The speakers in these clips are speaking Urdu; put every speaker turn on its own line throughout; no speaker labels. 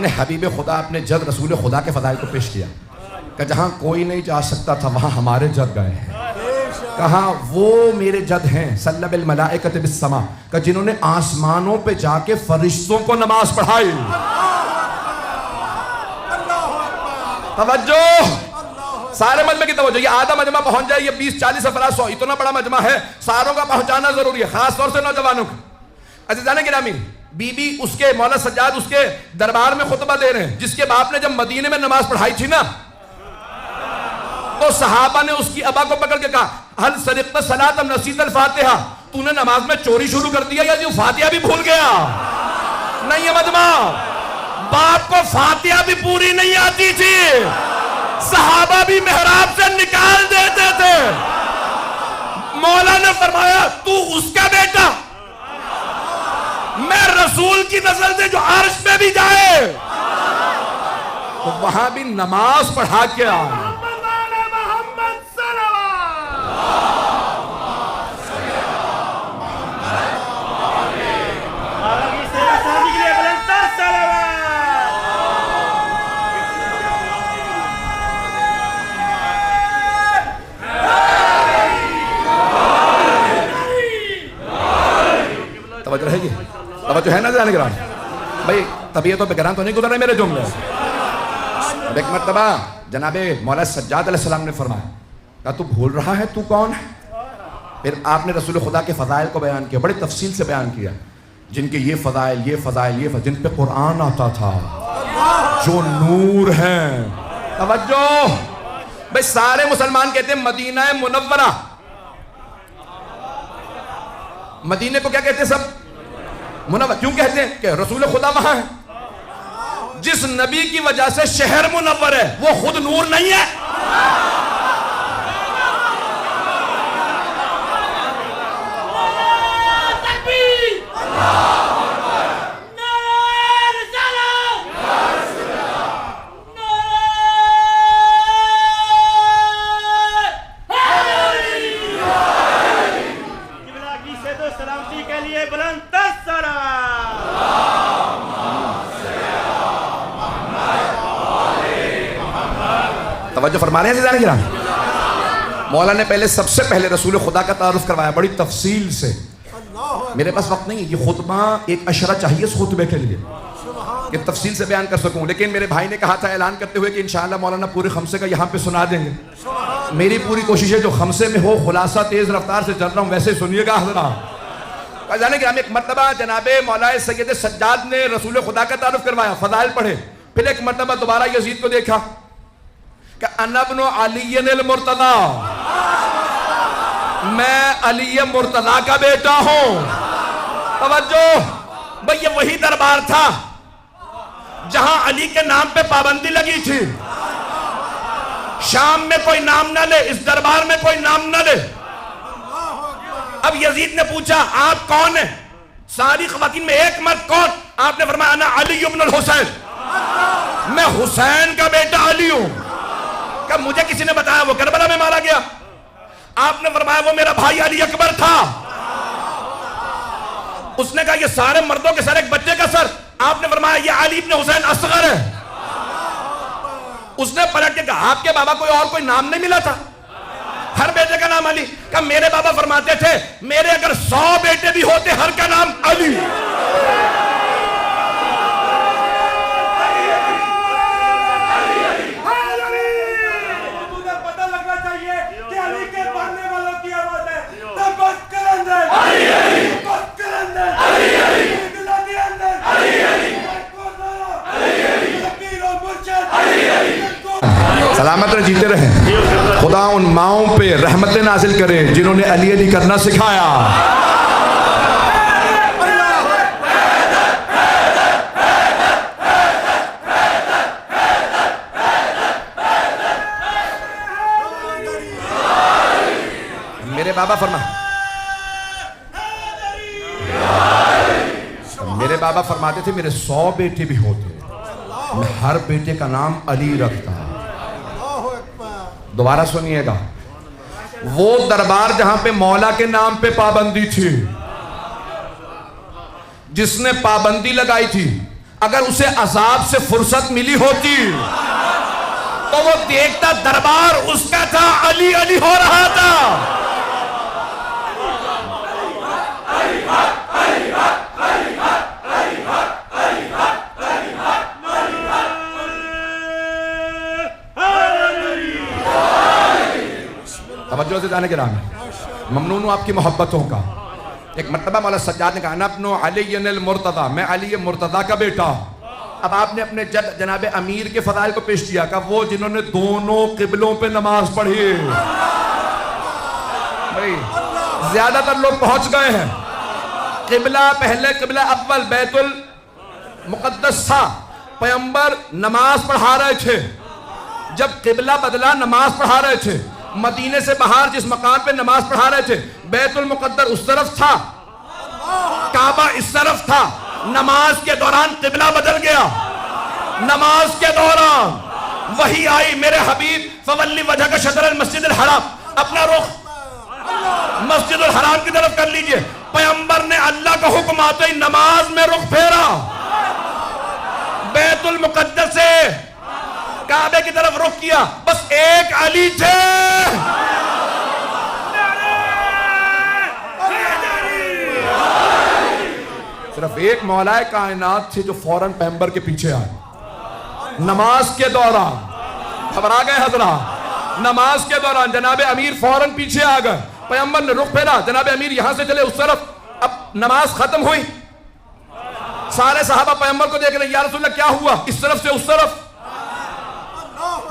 سامنے حبیب خدا اپنے جد رسول خدا کے فضائل کو پیش کیا کہ جہاں کوئی نہیں جا سکتا تھا وہاں ہمارے جد گئے ہیں. کہاں وہ میرے جد ہیں صلی بالملائکۃ بالسما کہ جنہوں نے آسمانوں پہ جا کے فرشتوں کو نماز پڑھائی. توجہ, سارے مجمع کی توجہ. یہ آدھا مجمع پہنچ جائے, یہ 20-40 افراد 100, اتنا بڑا مجمع ہے, ساروں کا پہنچانا ضروری ہے, خاص طور سے نوجوانوں کا. عزیزان گرامی, بی بی اس کے مولا سجاد اس کے دربار میں خطبہ دے رہے ہیں, جس کے باپ نے جب مدینے میں نماز پڑھائی تھی نا تو صحابہ نے اس کی ابا کو پکڑ کے کہا حل سرقت صلاۃ ام نسیت الفاتحہ, تو نے نماز میں چوری شروع کر دیا یا جو فاتحہ بھی بھول گیا؟ نہیں ہے مجمع, باپ کو فاتحہ بھی پوری نہیں آتی تھی, صحابہ بھی محراب سے نکال دیتے تھے. مولا نے فرمایا تو اس کا بیٹا, میں رسول کی نسل سے جو عرش پہ بھی جائے تو وہاں بھی نماز پڑھا کے آئے. توجہ رہے گی, توجہ ہے نا جانے گران بھائی, طبیعتوں پہ گران تو نہیں گزر رہے میرے جملے. ایک مرتبہ جناب مولا سجاد علیہ السلام نے فرمایا کہا تو بھول رہا ہے تو کون ہے؟ پھر آپ نے رسول خدا کے فضائل کو بیان کیا, بڑی تفصیل سے بیان کیا, جن کے یہ فضائل یہ فضائل یہ فضائل, جن پہ قرآن آتا تھا, جو نور ہیں. توجہ بھائی, سارے مسلمان کہتے ہیں مدینہ منورہ, مدینے کو کیا کہتے ہیں سب؟ منور. کیوں کہتے ہیں؟ کہ رسول خدا وہاں ہے. جس نبی کی وجہ سے شہر منور ہے وہ خود نور نہیں ہے؟ توجہ فرما رہے ہیں عزیزان کرام. مولا نے پہلے سب سے پہلے رسول خدا کا تعارف کروایا بڑی تفصیل سے. میرے پاس وقت نہیں ہے, یہ خطبہ ایک اشرہ چاہیے اس خطبے کے لیے کہ تفصیل سے بیان کر سکوں, لیکن میرے بھائی نے کہا تھا اعلان کرتے ہوئے کہ انشاءاللہ مولانا پورے خمسے کا یہاں پہ سنا دیں گے. میری پوری کوشش ہے جو خمسے میں ہو خلاصہ تیز رفتار سے چل رہا ہوں ویسے سنیے گا حضرات. جانے کہ ہم ایک مرتبہ جناب مولا سید سجاد نے رسول خدا کا تعارف کروایا, فضائل پڑھے. پھر ایک مرتبہ دوبارہ یزید کو دیکھا کہ انا ابن علی المرتضی, میں علی مرتضی کا بیٹا ہوں. توجہ بھئی, یہ وہی دربار تھا جہاں علی کے نام پہ پابندی لگی تھی. شام میں کوئی نام نہ لے, اس دربار میں کوئی نام نہ لے. اب یزید نے پوچھا آپ کون ہیں؟ ساری خواتین میں ایک مرد کون؟ آپ نے فرمایا انا علی ابن الحسین, میں حسین کا بیٹا علی ہوں. کہ مجھے کسی نے بتایا وہ کربلا میں مارا گیا. آپ نے فرمایا وہ میرا بھائی علی اکبر تھا. اس نے کہا یہ سارے مردوں کے سر ایک بچے کا سر. آپ نے فرمایا یہ علی ابن حسین اصغر ہے. اس نے پلٹ کے کہا آپ کے بابا کوئی اور کوئی نام نہیں ملا تھا؟ ہر بیٹے کا نام علی. کہ میرے بابا فرماتے تھے میرے اگر 100 بیٹے بھی ہوتے ہر کا نام علی. سلامت رہے, جیتے رہیں. خدا ان ماؤں پہ رحمتیں نازل کرے جنہوں نے علی علی کرنا سکھایا. میرے بابا فرماتے تھے میرے 100 بیٹے بھی ہوتے میں ہر بیٹے کا نام علی رکھتا. دوبارہ سنیے گا, وہ دربار جہاں پہ مولا کے نام پہ پابندی تھی, جس نے پابندی لگائی تھی اگر اسے عذاب سے فرصت ملی ہوتی تو وہ دیکھتا دربار اس کا تھا، علی علی ہو رہا تھا. توجہ سے جانے کے نام ہے، ممنون ہوں آپ کی محبتوں کا. ایک مرتبہ مولا سجاد نے کہا انا ابن علی المرتضی، میں علی مرتضی کا بیٹا ہوں. اب آپ نے اپنے جد جناب امیر کے فضائل کو پیش کیا کہ وہ جنہوں نے دونوں قبلوں پہ نماز پڑھی. بھائی زیادہ تر لوگ پہنچ گئے ہیں. قبلہ پہلے قبلہ اول بیت المقدس تھا، پیغمبر نماز پڑھا رہے تھے. جب قبلہ بدلا نماز پڑھا رہے تھے. مدینے سے باہر جس مقام پہ نماز پڑھا رہے تھے بیت المقدس اس طرف تھا، کعبہ اس طرف تھا. نماز کے دوران قبلہ بدل گیا. نماز کے دوران وحی آئی، میرے حبیب فولی وجہک شطر المسجد الحرام، اپنا رخ مسجد الحرام کی طرف کر لیجئے. پیغمبر نے اللہ کا حکم آتے ہی نماز میں رخ پھیرا، بیت المقدس سے کعبے کی طرف رخ کیا. بس ایک علی تھے. صرف ایک مولا کائنات تھے جو فوراً پیغمبر کے پیچھے آئے. نماز کے دوران خبر آ گئے حضرات، نماز کے دوران جناب امیر فوراً پیچھے آ گئے. پیغمبر نے رخ پھیرا، جناب امیر یہاں سے چلے اس طرف. اب نماز ختم ہوئی، سارے صحابہ پیغمبر کو دیکھ رہے ہیں، یا رسول اللہ کیا ہوا؟ اس طرف سے اس طرف.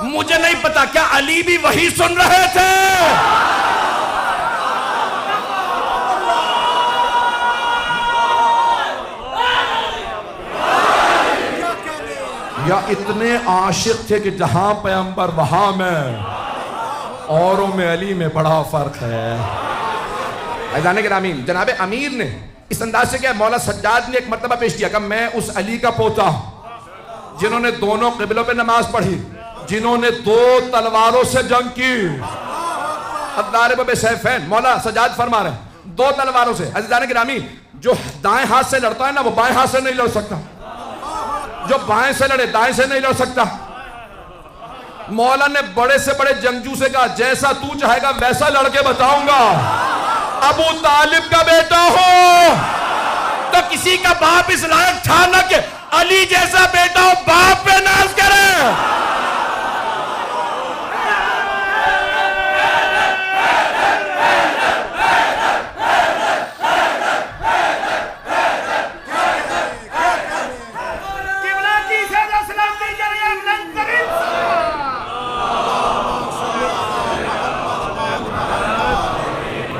مجھے نہیں پتا کیا علی بھی وہی سن رہے تھے؟ یا اتنے عاشق تھے کہ جہاں پیغمبر وہاں میں، اوروں میں علی میں بڑا فرق ہے. عزیزان گرامی، جناب امیر نے اس انداز سے کیا مولا سجاد نے ایک مرتبہ پیش کیا کہ میں اس علی کا پوتا ہوں جنہوں نے دونوں قبلوں پہ نماز پڑھی، جنہوں نے 2 تلواروں سے جنگ کی. الضارب بسیفین، مولا سجاد فرما رہے ہیں 2 تلواروں سے. عزیزان گرامی، جو دائیں ہاتھ سے لڑتا ہے نا وہ بائیں ہاتھ سے نہیں لڑ سکتا، جو بائیں سے لڑے دائیں سے نہیں لڑ سکتا. مولا نے بڑے سے بڑے جنگجو سے کہا جیسا تو چاہے گا ویسا لڑ کے بتاؤں گا. ابو طالب کا بیٹا ہو تو کسی کا باپ اس لائق تھا نہ کہ علی جیسا بیٹا ہو باپ پہ ناز کرے.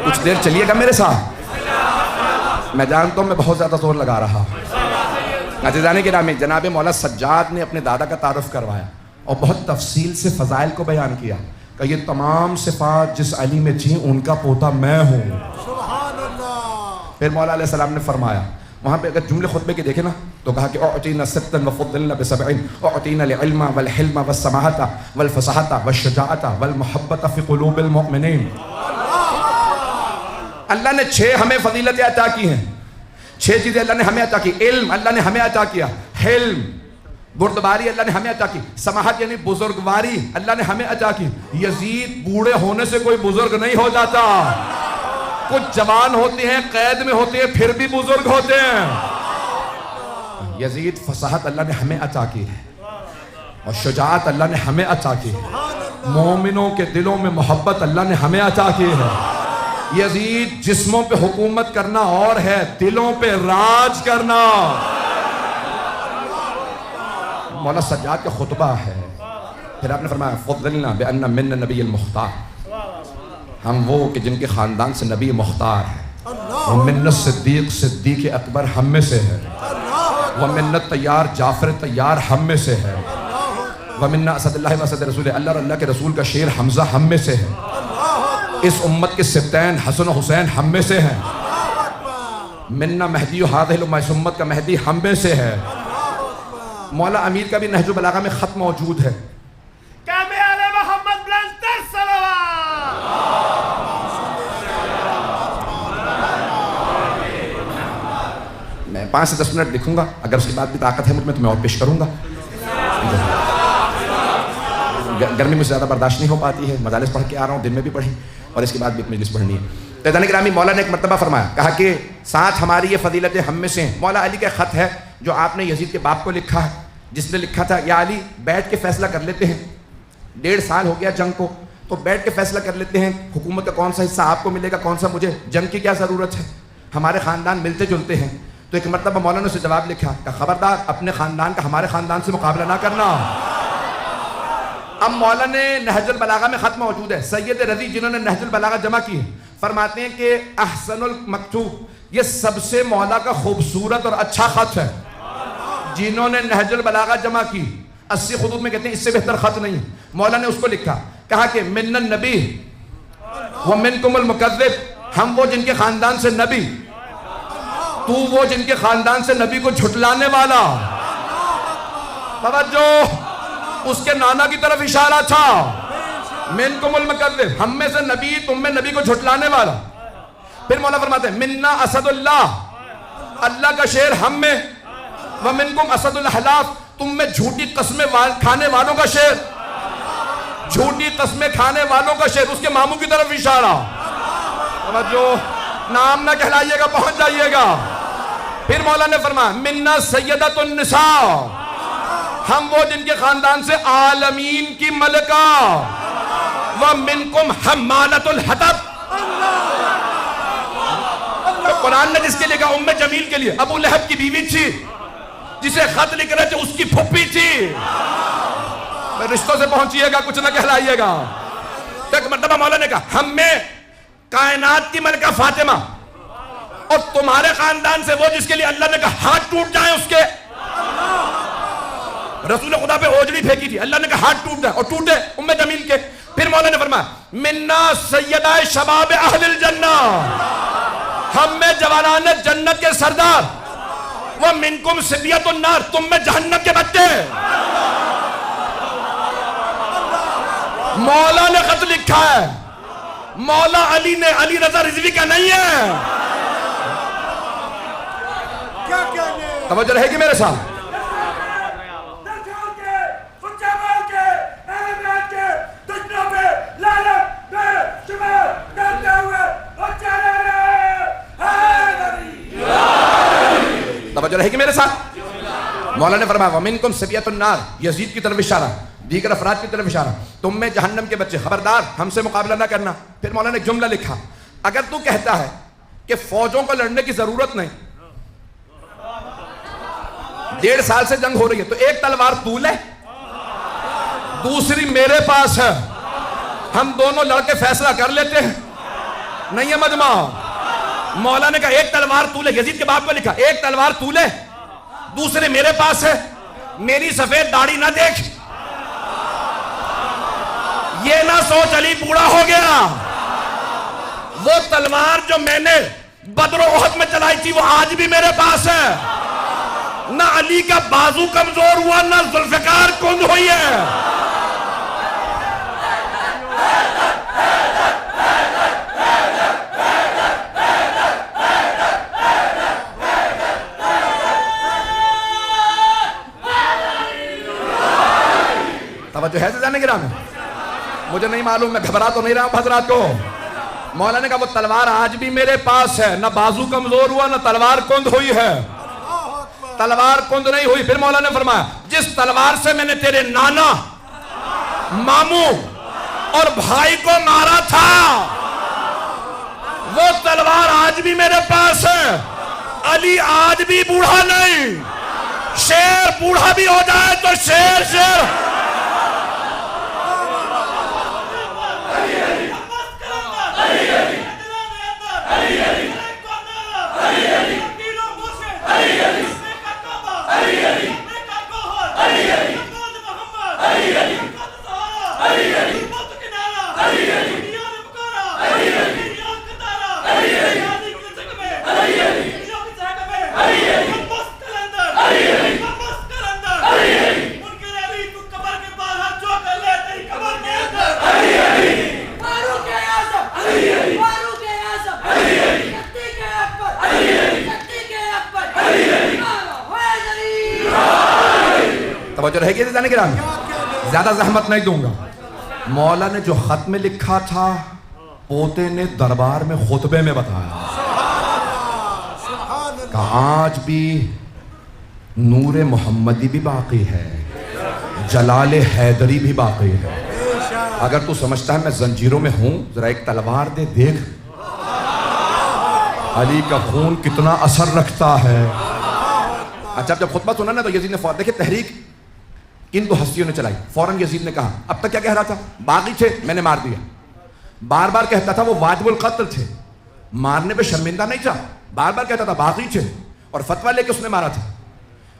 کچھ دیر چلیے گا میرے ساتھ، میں جانتا ہوں میں بہت زیادہ زور لگا رہا. عزیزان گرامی، جناب مولا سجاد نے اپنے دادا کا تعارف کروایا اور بہت تفصیل سے فضائل کو بیان کیا کہ یہ تمام صفات جس علی میں تھیں ان کا پوتا میں ہوں. پھر مولا علیہ السلام نے فرمایا، وہاں پہ اگر جملے خطبے کے دیکھیں نا تو کہا کہ اعطینا ستا وفضلنا بسبعین، اعطینا العلم والحلم والسماحة والفصاحة والشجاعة والمحبة في قلوب المؤمنین. اللہ نے 6 ہمیں فضیلتیں عطا کی ہیں، 6 چیزیں اللہ نے ہمیں عطا کی. علم اللہ نے ہمیں عطا کیا، حلم بردباری اللہ نے ہمیں عطا کی، سماحت یعنی بزرگواری اللہ نے ہمیں عطا کی. یزید بوڑھے ہونے سے کوئی بزرگ نہیں ہو جاتا، کچھ جوان ہوتے ہیں قید میں ہوتے ہیں پھر بھی بزرگ ہوتے ہیں. یزید فصاحت اللہ نے ہمیں عطا کی ہے اور شجاعت اللہ نے ہمیں عطا کی ہے. مومنوں کے دلوں میں محبت اللہ نے ہمیں عطا کی ہے. یزید جسموں پہ حکومت کرنا اور ہے، دلوں پہ راج کرنا. مولا سجاد کا خطبہ ہے. پھر آپ نے فرمایا فضلنا بأن من نبی المختار، ہم وہ کہ جن کے خاندان سے نبی مختار ہے. ومن الصدیق صدیق اکبر ہم میں سے ہے. ومن الطیار جعفر طیار ہم میں سے ہے. ومن اسد اللہ واسد رسول اللہ اور اللہ کے رسول کا شیر حمزہ ہم میں سے ہے. اس امت کے سبتین حسن و حسین ہم میں سے ہیں. منا مہدی و ہذہ الامہ، اس امت کا مہدی ہم میں سے ہے. مولا امیر کا بھی نہج البلاغہ میں خط موجود ہے. میں 5 سے 10 منٹ لکھوں گا, اگر اس کے بعد بھی طاقت ہے مجھ میں تو میں اور پیش کروں گا. گرمی مجھ سے زیادہ برداشت نہیں ہو پاتی ہے, مجالس پڑھ کے آ رہا ہوں, دن میں بھی پڑھی اور اس کے بعد بھی مجلس پڑھنی ہے. عزیزان گرامی, مولا نے ایک مرتبہ فرمایا, کہا کہ ساتھ ہماری یہ فضیلتیں ہم میں سے ہیں. مولا علی کا خط ہے جو آپ نے یزید کے باپ کو لکھا ہے, جس نے لکھا تھا, یا علی بیٹھ کے فیصلہ کر لیتے ہیں, 1.5 سال ہو گیا جنگ کو, تو بیٹھ کے فیصلہ کر لیتے ہیں حکومت کا کون سا حصہ آپ کو ملے گا, کون سا مجھے, جنگ کی کیا ضرورت ہے, ہمارے خاندان ملتے جلتے ہیں. تو ایک مرتبہ مولانا نے اسے جواب لکھا کہ خبردار اپنے خاندان کا ہمارے خاندان سے مقابلہ نہ کرنا. اب مولا نے نہج البلاغہ میں خط موجود ہے, سید رضی جنہوں نے نہج البلاغہ جمع کی ہے, فرماتے ہیں کہ احسن المکتوب, یہ سب سے مولا کا خوبصورت اور اچھا خط ہے. جنہوں نے نہج البلاغہ جمع کی 80 خطوط میں کہتے ہیں اس سے بہتر خط نہیں. مولا نے اس کو لکھا, کہا کہ من النبی ومنکم المکذب, ہم وہ جن کے خاندان سے نبی, تو وہ جن کے خاندان سے نبی کو جھٹلانے والا. توجہ, اس کے نانا کی طرف اشارہ تھا, منکم المکذب, ہم میں سے نبی, تم میں نبی کو جھٹلانے والا. پھر مولا فرماتے ہیں منا اسد اللہ, اللہ کا شیر ہم میں, ومنکم اسد الحلاف, تم میں جھوٹی قسمیں کھانے والوں کا شیر, جھوٹی قسمیں کھانے والوں کا شیر, اس کے ماموں کی طرف اشارہ. جو نام نہ کہلائیے گا پہنچ جائیے گا. پھر مولا نے فرمایا منا سیدۃ النساء, ہم وہ جن کے خاندان سے عالمین کی ملکہ, ومنکم حمالۃ الحطب, تو قرآن نے جس کے لکھا ام جمیل کے لیے ابو لہب کی بیوی تھی, جسے خط لکھ رہے تھے اس کی پھپھی تھی. رشتوں سے پہنچیے گا, کچھ نہ کہلائیے گا. تو ایک مرتبہ مولا نے کہا ہم میں کائنات کی ملکہ فاطمہ, اور تمہارے خاندان سے وہ جس کے لیے اللہ نے کہا ہاتھ ٹوٹ جائیں اس کے, رسول خدا پہ اوجڑی پھینکی تھی, اللہ نے کہا ہاتھ ٹوٹ جائیں, اور ٹوٹے ام جمیل کے. پھر مولا نے فرمایا منا سیدہ شباب اہل الجنہ, ہم میں جوانان جنت کے سردار, ومنکم صبیۃ النار, تم میں جہنم کے بچے. مولا نے خط لکھا ہے, مولا علی نے, علی رضا رضوی کا نہیں ہے. توجہ رہے گی میرے ساتھ. توجہ رہے گی میرے ساتھ. مولا نے فرمایا ومنکم صبیۃ النار, یزید کی طرف اشارہ, دیگر افراد کی طرف اشارہ, تم میں جہنم کے بچے, خبردار ہم سے مقابلہ نہ کرنا. پھر مولا نے ایک جملہ لکھا, اگر تو کہتا ہے کہ فوجوں کو لڑنے کی ضرورت نہیں, 1.5 سال سے جنگ ہو رہی ہے, تو ایک تلوار تو لے, دوسری میرے پاس ہے, ہم دونوں لڑ کے فیصلہ کر لیتے ہیں. نہیں ہے مجمع. مولا نے کہا ایک تلوار تو لے, یزید کے باپ کو لکھا ایک تلوار تو لے, دوسرے میرے پاس ہے, میری سفید داڑھی نہ دیکھ, یہ نہ سوچ علی بوڑھا ہو گیا. وہ تلوار جو میں نے بدر و احد میں چلائی تھی وہ آج بھی میرے پاس ہے. نہ علی کا بازو کمزور ہوا, نہ ذوالفقار کند ہوئی ہے. توجہ ہے سے جانے گرامی, مجھے نہیں معلوم, میں گھبرا تو نہیں رہا ہوں حضرات کو. مولا نے کہا وہ تلوار آج بھی میرے پاس ہے, نہ بازو کمزور ہوا, نہ تلوار کند ہوئی ہے. تلوار کند نہیں ہوئی. پھر مولا نے فرمایا جس تلوار سے میں نے تیرے نانا, ماموں اور بھائی کو مارا تھا, وہ تلوار آج بھی میرے پاس ہے. علی آج بھی بوڑھا نہیں, شیر بوڑھا بھی ہو جائے تو شیر شیر. توجہ رہے گی عزیزان کرام؟ زیادہ زحمت نہیں دوں گا. مولا نے جو خط میں لکھا تھا پوتے نے دربار میں خطبے میں بتایا کہ آج بھی نور محمدی بھی باقی ہے، جلال حیدری بھی باقی ہے. اگر تو سمجھتا ہے میں زنجیروں میں ہوں، ذرا ایک تلوار دے، دیکھ علی کا خون کتنا اثر رکھتا ہے. اچھا جب خطبہ سنا نا تو یزید نے فوراً، دیکھیں تحریک کن دو ہستیوں نے چلائی. فوراً یزید نے کہا، اب تک کیا کہہ رہا تھا؟ باغی تھے میں نے مار دیا. بار بار کہتا تھا وہ واجب القتل تھے، مارنے پہ شرمندہ نہیں تھا. بار بار کہتا تھا باغی تھے، اور فتویٰ لے کے اس نے مارا تھا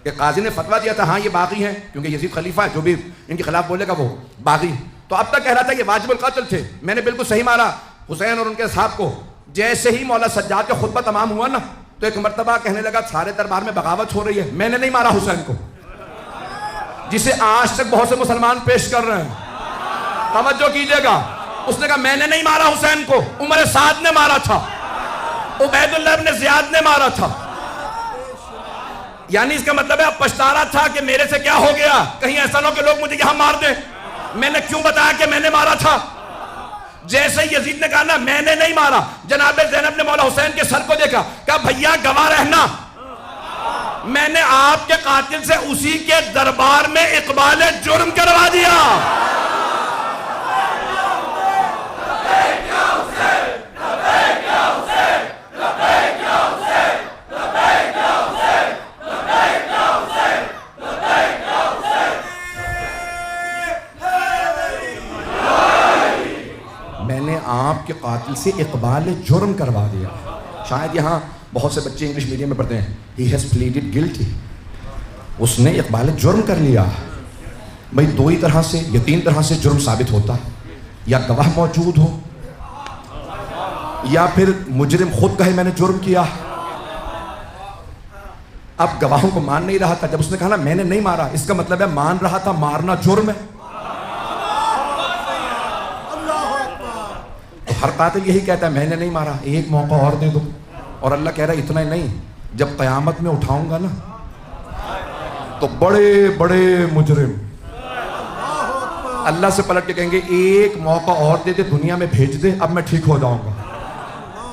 کہ قاضی نے فتویٰ دیا تھا ہاں یہ باغی ہیں، کیونکہ یزید خلیفہ ہے، جو بھی ان کے خلاف بولے گا وہ باغی. تو اب تک کہہ رہا تھا یہ واجب القتل تھے، میں نے بالکل صحیح مارا حسین اور ان کے اصحاب کو. جیسے ہی مولا سجاد کا خطبہ تمام ہوا نا تو ایک مرتبہ کہنے لگا سارے دربار میں بغاوت ہو رہی ہے، میں نے نہیں مارا حسین کو، جسے آج تک بہت سے مسلمان پیش کر رہے ہیں. توجہ کیجئے گا، اس نے کہا میں نے نہیں مارا حسین کو، عمر سعد نے مارا تھا، عبید اللہ ابن زیاد نے مارا تھا. یعنی اس کا مطلب ہے اب پچھتا رہا تھا کہ میرے سے کیا ہو گیا، کہیں ایسا نہ ہو کہ لوگ مجھے یہاں مار دیں، میں نے کیوں بتایا کہ میں نے مارا تھا. جیسے یزید نے کہا نا میں نے نہیں مارا، جناب زینب نے مولا حسین کے سر کو دیکھا، کہا بھیا گواہ رہنا، میں نے آپ کے قاتل سے اسی کے دربار میں اقبال جرم کروا دیا. میں نے آپ کے قاتل سے اقبال جرم کروا دیا. شاید یہاں بہت سے بچے انگلش میڈیم میں پڑھتے ہیں he has pleaded guilty، اس نے اقبال جرم کر لیا. بھئی دو ہی طرح سے یا تین طرح سے جرم ثابت ہوتا ہے، یا گواہ موجود ہو یا پھر مجرم خود کہے میں نے جرم کیا. اب گواہوں کو مان نہیں رہا تھا، جب اس نے کہا نا میں نے نہیں مارا، اس کا مطلب ہے مان رہا تھا مارنا جرم ہے. تو ہر قاتل یہی کہتا ہے میں نے نہیں مارا، ایک موقع اور دے دو. اور اللہ کہہ رہا ہے اتنا ہی نہیں، جب قیامت میں اٹھاؤں گا نا تو بڑے بڑے مجرم اللہ سے پلٹ کے کہیں گے ایک موقع اور دے دے، دنیا میں بھیج دے، اب میں ٹھیک ہو جاؤں گا.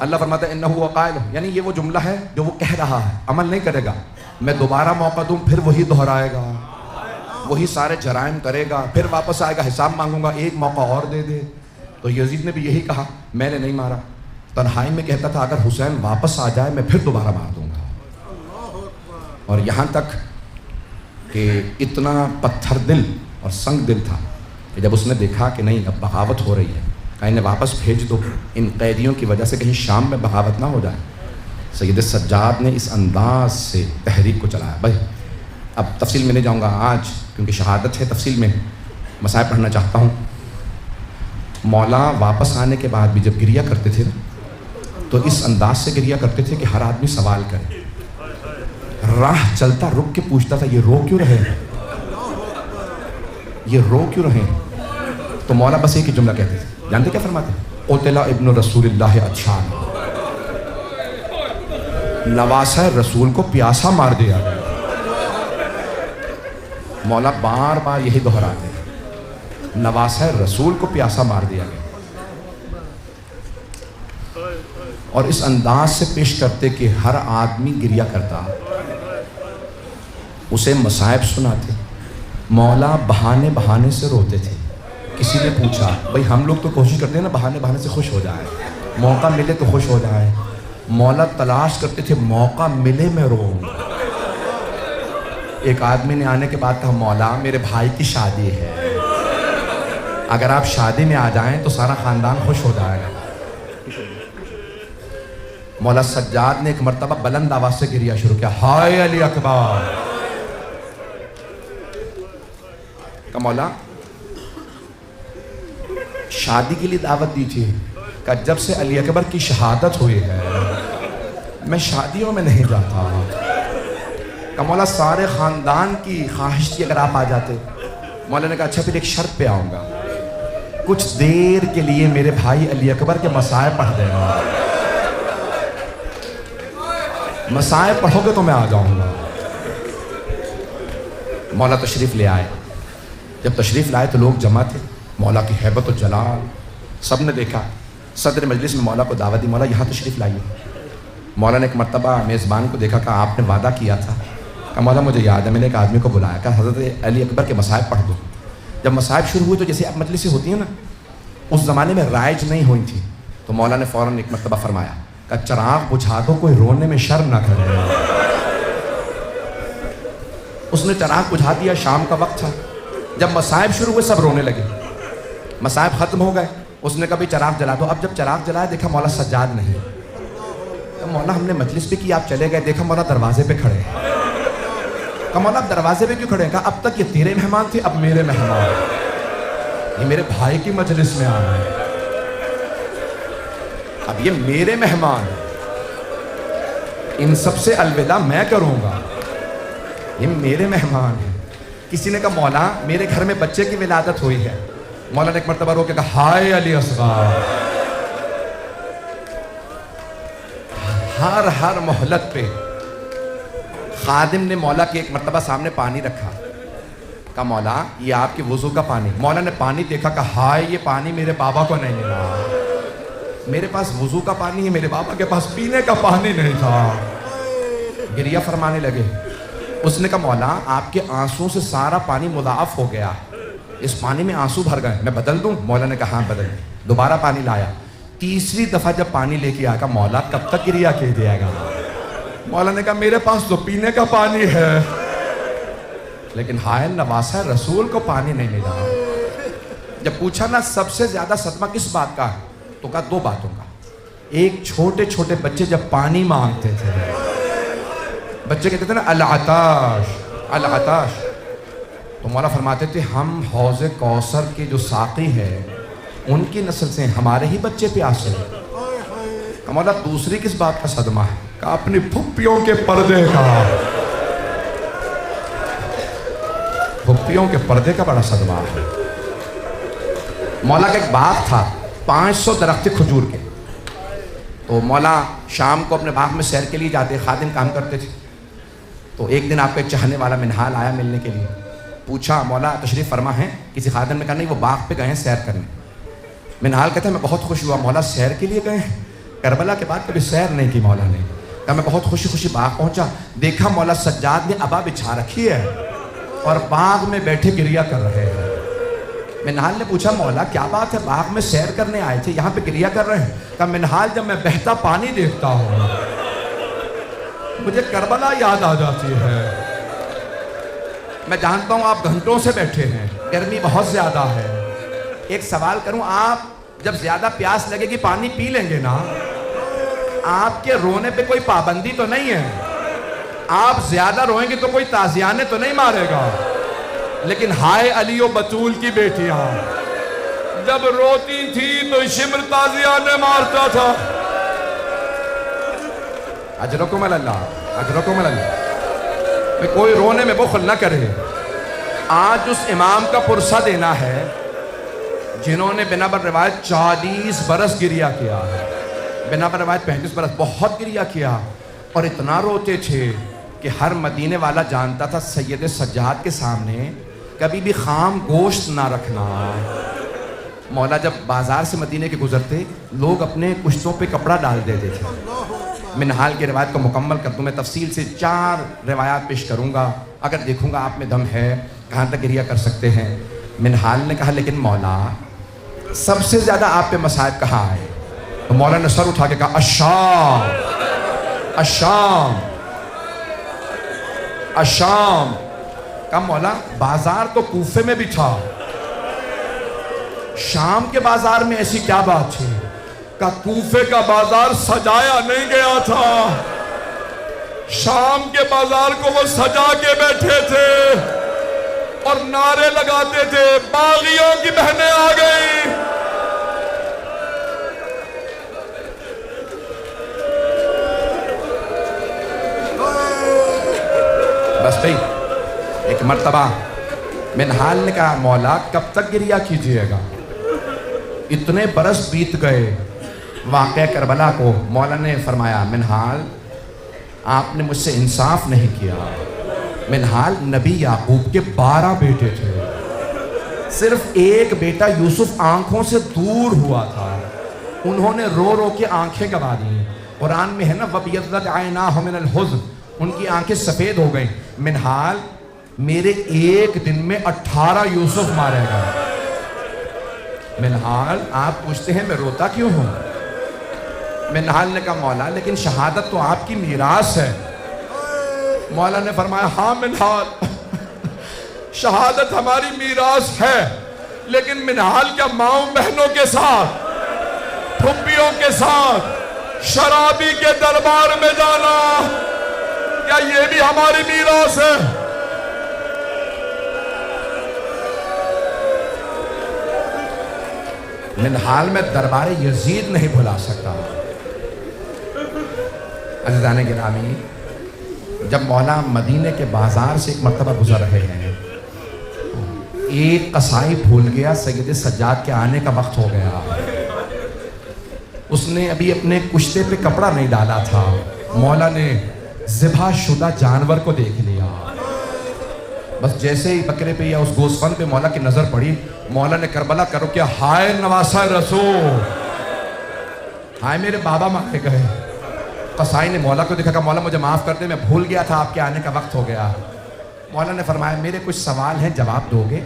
اللہ فرماتا ہے انہو وقائل، یعنی یہ وہ جملہ ہے جو وہ کہہ رہا ہے، عمل نہیں کرے گا. میں دوبارہ موقع دوں پھر وہی دہرائے گا، وہی سارے جرائم کرے گا، پھر واپس آئے گا، حساب مانگوں گا، ایک موقع اور دے دے. تو یزید نے بھی یہی کہا میں نے نہیں مارا. تنہائی میں کہتا تھا اگر حسین واپس آ جائے میں پھر دوبارہ مار دوں گا. اور یہاں تک کہ اتنا پتھر دل اور سنگ دل تھا کہ جب اس نے دیکھا کہ نہیں اب بغاوت ہو رہی ہے، کہا انہیں واپس بھیج دو، ان قیدیوں کی وجہ سے کہیں شام میں بغاوت نہ ہو جائے. سید سجاد نے اس انداز سے تحریک کو چلایا. بھائی اب تفصیل میں نہیں جاؤں گا آج کیونکہ شہادت ہے، تفصیل میں مسائل پڑھنا چاہتا ہوں. مولا واپس آنے کے بعد بھی جب گریہ کرتے تھے تو اس انداز سے گریہ کرتے تھے کہ ہر آدمی سوال کرے. راہ چلتا رک کے پوچھتا تھا یہ رو کیوں رہے ہیں، یہ رو کیوں رہے ہیں. تو مولا بس ایک ہی جملہ کہتے تھے، جانتے کیا فرماتے ہیں؟ قتل ابن رسول اللہ عطشان، نواسہ رسول کو پیاسا مار دیا گیا. مولا بار بار یہی دہراتے ہیں، نواسہ رسول کو پیاسا مار دیا گیا. اور اس انداز سے پیش کرتے کہ ہر آدمی گریہ کرتا، اسے مصائب سناتے. مولا بہانے بہانے سے روتے تھے. کسی نے پوچھا بھئی ہم لوگ تو کوشش کرتے ہیں نا بہانے بہانے سے خوش ہو جائے، موقع ملے تو خوش ہو جائے. مولا تلاش کرتے تھے موقع ملے میں رو. ایک آدمی نے آنے کے بعد کہا مولا میرے بھائی کی شادی ہے، اگر آپ شادی میں آ جائیں تو سارا خاندان خوش ہو جائے گا. مولا سجاد نے ایک مرتبہ بلند آواز سے گریہ شروع کیا، ہائے علی اکبر. کہ مولا شادی کے لیے دعوت دی تھی، کہ جب سے علی اکبر کی شہادت ہوئی ہے میں شادیوں میں نہیں جاتا. کہ مولا سارے خاندان کی خواہش تھی اگر آپ آ جاتے. مولا نے کہا اچھا پھر ایک شرط پہ آؤں گا، کچھ دیر کے لیے میرے بھائی علی اکبر کے مسائل پڑھ دینا، مسائل پڑھو گے تو میں آ جاؤں گا. مولا تشریف لے آئے. جب تشریف لائے تو لوگ جمع تھے. مولا کی ہیبت و جلال سب نے دیکھا. صدر مجلس میں مولا کو دعوت دی, مولا یہاں تشریف لائیے. مولا نے ایک مرتبہ میزبان کو دیکھا, کہا آپ نے وعدہ کیا تھا. کہا مولا مجھے یاد ہے, میں نے ایک آدمی کو بلایا, کہا حضرت علی اکبر کے مصائب پڑھ دو. جب مصائب شروع ہوئے تو جیسے اب مجلسیں ہوتی ہیں نا, اس زمانے میں رائج نہیں ہوئی تھی, تو مولا نے فوراً ایک مرتبہ فرمایا, کہا چراغ بجھا دو, کوئی رونے میں شرم نہ کرے. اس نے چراغ بجھا دیا. شام کا وقت تھا. جب مصائب شروع ہوئے سب رونے لگے. مصائب ختم ہو گئے. اس نے کہا بھی چراغ جلا دو. اب جب چراغ جلایا دیکھا مولا سجاد نہیں. کہا مولا ہم نے مجلس بھی کی, آپ چلے گئے. دیکھا مولا دروازے پہ کھڑے. کہا مولا آپ دروازے پہ کیوں کھڑے ہیں؟ کہا اب تک یہ تیرے مہمان تھے, اب میرے مہمان, یہ میرے بھائی کی مجلس میں آ رہے ہیں, اب یہ میرے مہمان, ان سب سے الوداع میں کروں گا, یہ میرے مہمان ہیں. کسی نے کہا مولا میرے گھر میں بچے کی ولادت ہوئی ہے. مولا نے ایک مرتبہ رو کے کہا ہائے علی اصغر. ہر مہلت پہ خادم نے مولا کے ایک مرتبہ سامنے پانی رکھا. کہا مولا یہ آپ کے وضو کا پانی. مولا نے پانی دیکھا, کہا ہائے یہ پانی میرے بابا کو نہیں ملا, میرے پاس وضو کا پانی ہے, میرے بابا کے پاس پینے کا پانی نہیں تھا. گریہ فرمانے لگے. اس نے کہا مولا آپ کے آنسوں سے سارا پانی مضاعف ہو گیا, اس پانی میں آنسو بھر گئے, میں بدل دوں؟ مولا نے کہا ہاں بدل. دوبارہ پانی لایا. تیسری دفعہ جب پانی لے کے آیا, کہا مولا کب تک گریہ کیے جائے گا؟ مولا نے کہا میرے پاس تو پینے کا پانی ہے, لیکن ہائے نواسا رسول کو پانی نہیں ملا. جب پوچھا نا سب سے زیادہ صدمہ کس بات کا ہے, تو کہا دو باتوں کا. ایک چھوٹے چھوٹے بچے جب پانی مانگتے تھے, بچے کہتے تھے نا العطاش العطاش, تو مولا فرماتے تھے ہم حوض کوثر کے جو ساقی ہیں ان کی نسل سے, ہمارے ہی بچے پیاسے ہیں. مولا دوسری کس بات کا صدمہ ہے؟ کہ اپنی پھپھیوں کے پردے کا, پھپھیوں کے پردے کا بڑا صدمہ ہے. مولا کا ایک باغ تھا, 500 درخت کھجور کے. تو مولا شام کو اپنے باغ میں سیر کے لیے جاتے, خادم کام کرتے تھے. تو ایک دن آپ کو ایک چاہنے والا منہال آیا ملنے کے لیے. پوچھا مولا تشریف فرما ہے؟ کسی خادم نے کہا نہیں, وہ باغ پہ گئے ہیں سیر کرنے. منہال کہتے ہیں میں بہت خوش ہوا. مولا سیر کے لیے گئے ہیں؟ کربلا کے بعد کبھی سیر نہیں کی مولا نے. کہا میں بہت خوشی باغ پہنچا, دیکھا مولا سجاد نے عبا بچھا رکھی ہے اور باغ میں بیٹھے گریہ کر رہے ہیں. منہال نے پوچھا مولا کیا بات ہے, باغ میں سیر کرنے آئے تھے, یہاں پہ گریہ کر رہے ہیں؟ کہا منہال جب میں بہتا پانی دیکھتا ہوں مجھے کربلا یاد آ جاتی ہے. میں جانتا ہوں آپ گھنٹوں سے بیٹھے ہیں, گرمی بہت زیادہ ہے. ایک سوال کروں, آپ جب زیادہ پیاس لگے گی پانی پی لیں گے نا, آپ کے رونے پہ کوئی پابندی تو نہیں ہے, آپ زیادہ روئیں گے تو کوئی تازیانے تو نہیں مارے گا. لیکن ہائے علی و بطول کی بیٹیاں جب روتی تھی تو شمر تازیانے مارتا تھا. اجرکم اللہ, اجرکم اللہ. کوئی رونے میں بخل نہ کرے. آج اس امام کا پرسہ دینا ہے جنہوں نے بنا بر روایت 40 برس گریہ کیا, بنا بر روایت 35 برس بہت گریہ کیا, اور اتنا روتے تھے کہ ہر مدینے والا جانتا تھا سید سجاد کے سامنے کبھی بھی خام گوشت نہ رکھنا. مولا جب بازار سے مدینے کے گزرتے لوگ اپنے کشتوں پہ کپڑا ڈال دیتے تھے. منہال کی روایت کو مکمل کر دوں, میں تفصیل سے 4 روایات پیش کروں گا, اگر دیکھوں گا آپ میں دم ہے کہاں تک گریہ کر سکتے ہیں. منہال نے کہا لیکن مولا سب سے زیادہ آپ پہ مصائب کہاں آئے؟ تو مولا نے سر اٹھا کے کہا الشام الشام الشام. کہا مولا بازار تو کوفے میں بھی تھا, شام کے بازار میں ایسی کیا بات تھی؟ کہ کوفے کا بازار سجایا نہیں گیا تھا, شام کے بازار کو وہ سجا کے بیٹھے تھے اور نعرے لگاتے تھے باغیوں کی بہنیں آ گئی. بس بھئی ایک مرتبہ منہال نے کہا مولا کب تک گریہ کیجئے گا؟ اتنے برس بیت گئے واقعہ کربلا کو. مولا نے فرمایا منہال آپ نے مجھ سے انصاف نہیں کیا, منہال نبی یعقوب کے 12 بیٹے تھے، صرف ایک بیٹا یوسف آنکھوں سے دور ہوا تھا، انہوں نے رو رو کے آنکھیں گوا دی۔ قرآن میں ہے نا وَبِيَضَّتْ عَيْنَاهُ مِنَ الْحُزْنِ، ان کی آنکھیں سفید ہو گئیں۔ منہال میرے ایک دن میں 18 یوسف مارے گا۔ منہال آپ پوچھتے ہیں میں روتا کیوں ہوں؟ منہال نے کہا مولا لیکن شہادت تو آپ کی میراث ہے۔ مولا نے فرمایا ہاں منہال شہادت ہماری میراث ہے، لیکن منہال کیا ماؤں بہنوں کے ساتھ، پھپھیوں کے ساتھ شرابی کے دربار میں جانا کیا یہ بھی ہماری میراث ہے؟ منہال میں دربار یزید نہیں بھلا سکتا۔ عزیزان گرامی، جب مولا مدینے کے بازار سے ایک مرتبہ گزر رہے ہیں، ایک قصائی بھول گیا سید سجاد کے آنے کا وقت ہو گیا، اس نے ابھی اپنے کشتے پہ کپڑا نہیں ڈالا تھا، مولا نے ذبح شدہ جانور کو دیکھ لیا، بس جیسے ہی بکرے پہ یا اس گوسفند پہ مولا کی نظر پڑی، مولا نے کربلا کرو کیا ہائے نواسہ رسول، ہائے میرے بابا مارے گئے۔ قصائی نے مولا کو دیکھا کہ مولا مجھے معاف کر دے، میں بھول گیا تھا آپ کے آنے کا وقت ہو گیا۔ مولا نے فرمایا میرے کچھ سوال ہیں جواب دو گے؟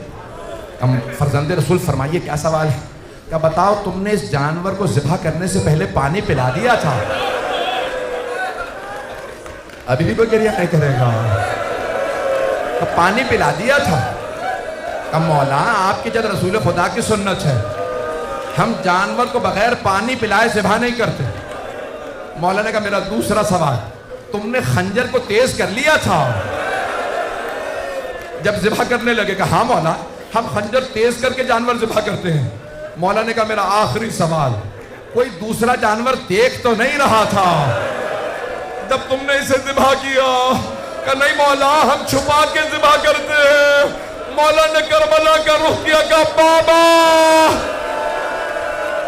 ہم فرزند رسول فرمائیے کیا سوال ہے؟ کہ بتاؤ تم نے اس جانور کو ذبح کرنے سے پہلے پانی پلا دیا تھا؟ ابھی بھی کوئی گریہ نہیں کرے گا۔ پانی پلا دیا تھا؟ کہ مولا آپ کی جد رسول خدا کی سنت ہے، ہم جانور کو بغیر پانی پلائے ذبح نہیں کرتے۔ مولا نے کہا میرا دوسرا سوال، تم نے خنجر کو تیز کر لیا تھا جب ذبح کرنے لگے؟ کہ ہاں مولا ہم خنجر تیز کر کے جانور ذبح کرتے ہیں۔ مولا نے کہا میرا آخری سوال، کوئی دوسرا جانور دیکھ تو نہیں رہا تھا جب تم نے اسے ذبح کیا؟ کہ نہیں مولا ہم چھپا کے ذبح کرتے ہیں۔ مولا نے کربلا کا رخ کیا، کہ بابا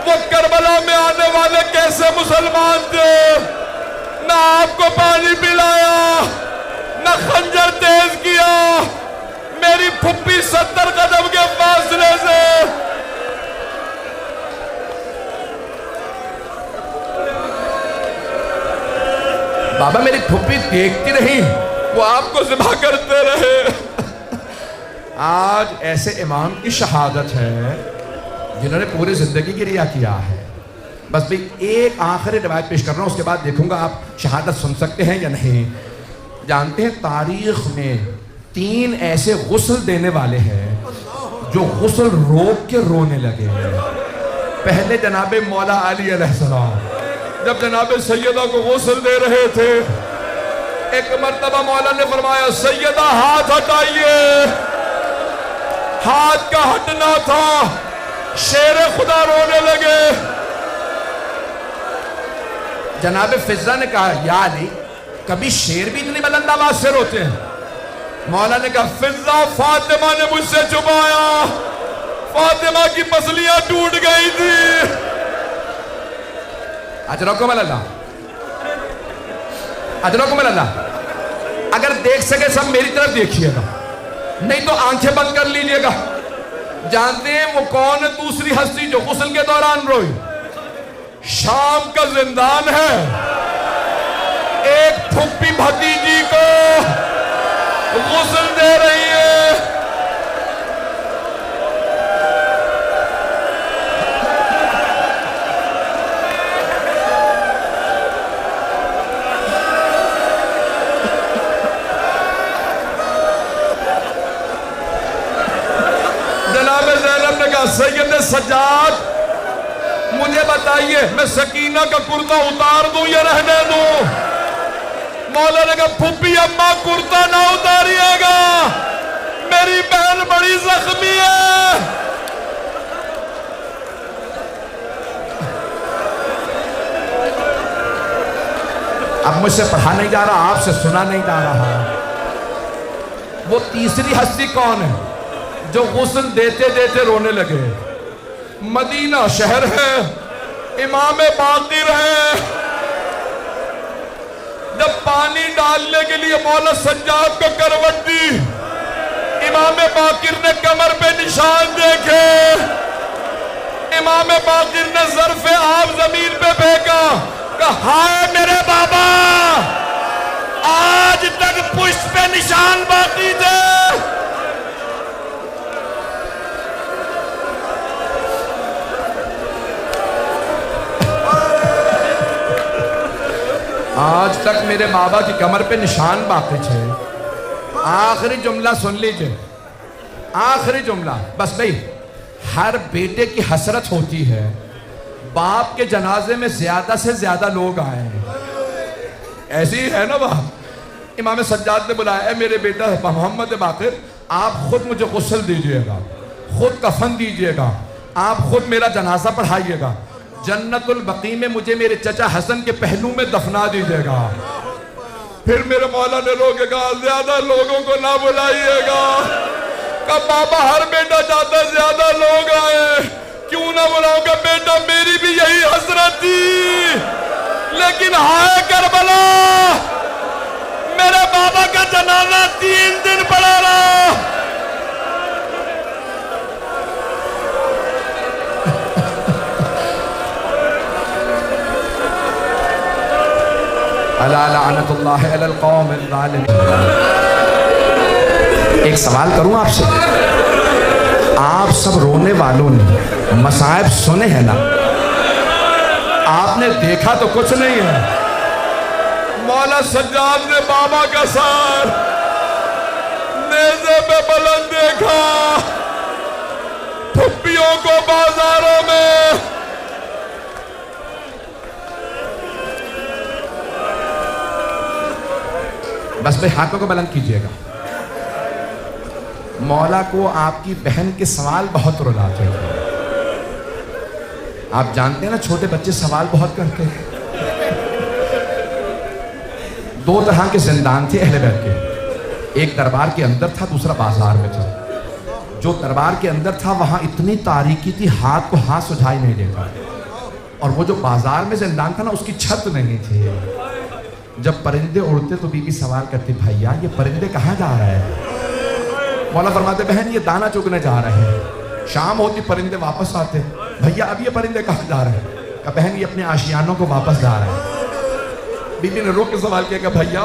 وہ کربلا میں آنے والے کیسے مسلمان تھے؟ نہ آپ کو پانی پلایا، نہ خنجر تیز کیا، میری پھپھی 70 قدم کے فاصلے سے بابا میری پھپھی دیکھتی رہی، وہ آپ کو ذبح کرتے رہے۔ آج ایسے امام کی شہادت ہے جنہوں نے پوری زندگی کی ریا کیا ہے۔ بس بھی ایک آخری روایت پیش کر رہا ہوں، اس کے بعد دیکھوں گا آپ شہادت سن سکتے ہیں یا نہیں۔ جانتے ہیں تاریخ میں 3 ایسے غسل دینے والے ہیں جو غسل روک کے رونے لگے ہیں۔ پہلے جناب مولا علی علیہ السلام جب جناب سیدہ کو غسل دے رہے تھے، ایک مرتبہ مولا نے فرمایا سیدہ ہاتھ ہٹائیے، ہاتھ کا ہٹنا تھا، شیر خدا رونے لگے۔ جناب فضہ نے کہا یا علی کبھی شیر بھی اتنی بلند آواز سے روتے ہیں؟ مولا نے کہا فضہ فاطمہ نے مجھ سے چھپایا، فاطمہ کی پسلیاں ٹوٹ گئی تھی۔ اجرکم اللہ، اجرکم اللہ۔ اگر دیکھ سکے سب میری طرف دیکھیے گا، نہیں تو آنکھیں بند کر لیجئے گا۔ جانتے ہیں وہ کون ہے دوسری ہستی جو غسل کے دوران روئی؟ شام کا زندان ہے، ایک پھپھی بھتیجی کو غسل دے رہی ہے۔ جناب زینب نے کہا سید سجاد مجھے بتائیے میں سکینہ کا کرتا اتار دوں یا رہنے دوں؟ مولا نے کہا پھپھی اماں کرتا نہ اتاریے گا، میری بہن بڑی زخمی ہے۔ اب مجھ سے پڑھا نہیں جا رہا، آپ سے سنا نہیں جا رہا۔ وہ تیسری ہستی کون ہے جو غسل دیتے دیتے رونے لگے؟ مدینہ شہر ہے، امام باقر ہے، جب پانی ڈالنے کے لیے مولا سجاد کو کروٹ دی، امام باقر نے کمر پہ نشان دیکھے، امام باقر نے ظرف آب زمین پہ پھینکا، کہا ہائے میرے بابا، آج تک پشت پہ نشان باقی تھے۔ آج تک میرے بابا کی کمر پہ نشان باقی تھے۔ آخری جملہ سن لیجئے، آخری جملہ، بس بھئی ہر بیٹے کی حسرت ہوتی ہے باپ کے جنازے میں زیادہ سے زیادہ لوگ آئے ہیں، ایسی ہی ہے نا باپ۔ امام سجاد نے بلایا، اے میرے بیٹا محمد باقر، آپ خود مجھے غسل دیجئے گا، خود کفن دیجئے گا، آپ خود میرا جنازہ پڑھائیے گا، جنت البقیع میں مجھے میرے چچا حسن کے پہلو میں دفنا دیجئے گا۔ پھر میرے مولا نے رو کے کہا زیادہ لوگوں کو نہ بلائیے گا، کہ بابا ہر بیٹا چاہتا ہے زیادہ لوگ آئے، کیوں نہ بلاؤں گا بیٹا، میری بھی یہی حسرت تھی، لیکن ہائے کربلا، میرے بابا کا جنازہ 3 دن پڑا رہا۔ الا لعنت اللہ علی القوم الظالمین۔ ایک سوال کروں آپ سے، آپ سب رونے والوں نے مصائب سنے ہیں نا، آپ نے دیکھا تو کچھ نہیں ہے۔ مولا سجاد نے بابا کا سار نیزے پہ بلند دیکھا، پھپھیوں کو بازاروں میں، بس بھئی ہاتھوں کو بلند کیجئے گا۔ مولا کو آپ کی بہن کے سوال بہت رلاتے ہیں۔ آپ جانتے ہیں نا چھوٹے بچے سوال بہت کرتے ہیں۔ 2 طرح کے زندان تھے اہل بیت کے، ایک دربار کے اندر تھا، دوسرا بازار میں تھا۔ جو دربار کے اندر تھا وہاں اتنی تاریکی تھی ہاتھ کو ہاتھ سجھائی نہیں دیتا، اور وہ جو بازار میں زندان تھا نا اس کی چھت نہیں تھی۔ جب پرندے اڑتے تو بی بی سوال کرتی بھائیا یہ پرندے کہاں جا رہے ہیں؟ مولا فرماتے بہن یہ دانہ چگنے جا رہے ہیں۔ شام ہوتی پرندے واپس آتے، بھائیا اب یہ پرندے کہاں جا رہے ہیں؟ کہا بہن یہ اپنے آشیانوں کو واپس جا رہے ہیں۔ بی بی نے روک کے سوال کیا کہ بھائیا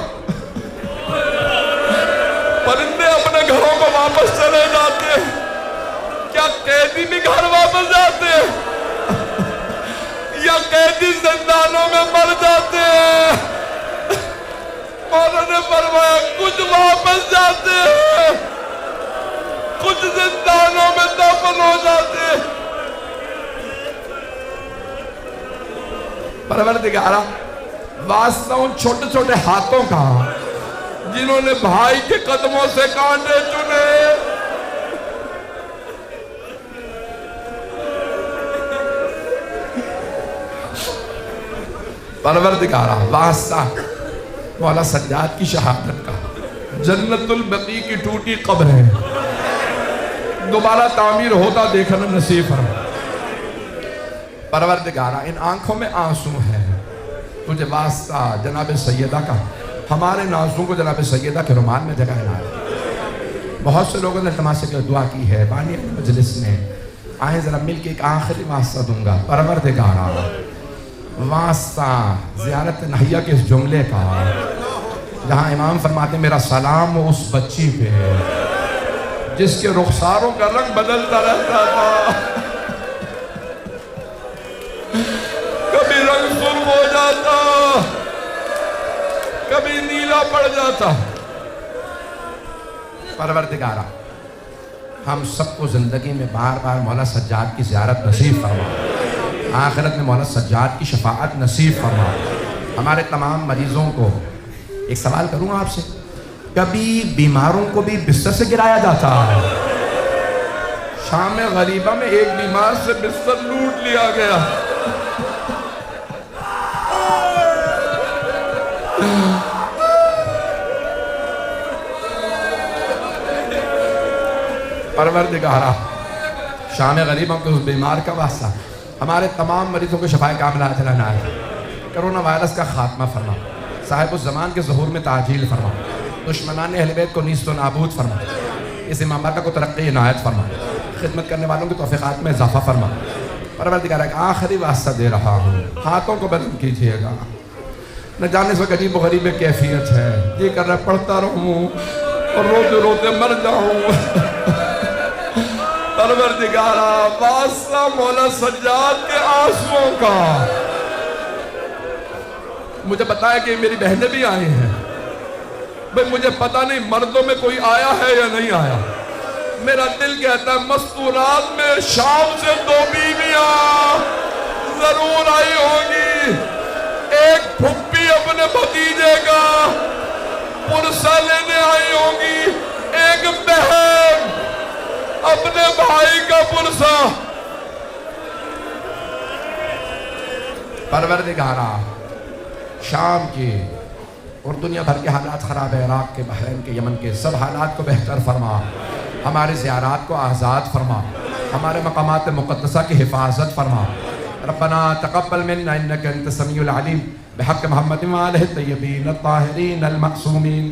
پرندے اپنے گھروں کو واپس چلے جاتے ہیں، کیا قیدی بھی گھر واپس جاتے ہیں یا قیدی زندانوں میں مر جاتے ہیں؟ مولا نے فرمایا کچھ واپس جاتے ہیں، کچھ زندانوں میں دفن ہو جاتے ہیں۔ پروردگارا واسطہ ان چھوٹے چھوٹے ہاتھوں کا جنہوں نے بھائی کے قدموں سے کانٹے چنے، پروردگارا واسطہ مولا سجاد کی شہادت کا، جنت البقیع کی ٹوٹی قبر ہے دوبارہ تعمیر ہوتا دیکھنا نصیب فرما۔ پروردگارا ان آنکھوں میں آنسو ہیں، تجھے واسطہ جناب سیدہ کا ہمارے نازوں کو جناب سیدہ کے رومال میں جگہ ہے۔ بہت سے لوگوں نے التماس کے دعا کی ہے، بانی مجلس نے آئیں ذرا مل کے ایک آخری واسطہ دوں گا۔ پروردگارا واسطہ زیارت نحیہ کے اس جملے کا جہاں امام فرماتے میرا سلام ہو اس بچی پہ جس کے رخساروں کا رنگ بدلتا رہتا تھا، کبھی رنگ سرخ ہو جاتا، کبھی نیلا پڑ جاتا۔ پروردگارا ہم سب کو زندگی میں بار بار مولا سجاد کی زیارت نصیب فرما، آخرت میں مولا سجاد کی شفاعت نصیب فرما۔ ہمارے تمام مریضوں کو ایک سوال کروں آپ سے، کبھی بیماروں کو بھی بستر سے گرایا جاتا ہے؟ شام غریبہ میں ایک بیمار سے بستر لوٹ لیا گیا، پروردگارا شام غریبہ کے اس بیمار کا واسطہ ہمارے تمام مریضوں کو شفائے کاملہ عطا فرما، کرونا وائرس کا خاتمہ فرما، صاحب الزمان کے ظہور میں تعجیل فرما، دشمنان اہل بیت کو نیست و نابود فرما، اس امام برکہ کو ترقی عنایت فرما، خدمت کرنے والوں کی توفیقات میں اضافہ فرما۔ پروردگار ایک آخری واسطہ دے رہا ہوں، ہاتھوں کو بلند کیجیے گا، نہ جانے سے عجیب و غریب کیفیت ہے، یہ کر رہا پڑھتا رہوں اور روتے روتے مر جاؤں۔ پروردگارا واسطہ مولا سجاد کے آنسوؤں کا، مجھے پتا ہے کہ میری بہنیں بھی آئی ہیں، بھئی مجھے پتا نہیں مردوں میں کوئی آیا ہے یا نہیں آیا، میرا دل کہتا ہے مستورات میں شام سے 2 بیویاں ضرور آئی ہوں گی، ایک پھپھی اپنے بھتیجے کا پرسہ لینے آئی ہوں گی، ایک بہن اپنے بھائی کا پرسہ۔ پروردگارا شام کی اور دنیا بھر کے حالات خراب ہے، عراق کے، بحرین کے، یمن کے، سب حالات کو بہتر فرما، ہمارے زیارات کو آزاد فرما، ہمارے مقامات مقدسہ کی حفاظت فرما۔ ربنا تقبل منا انك انت السميع العليم بحق محمد وآله الطيبين الطاهرين المعصومين۔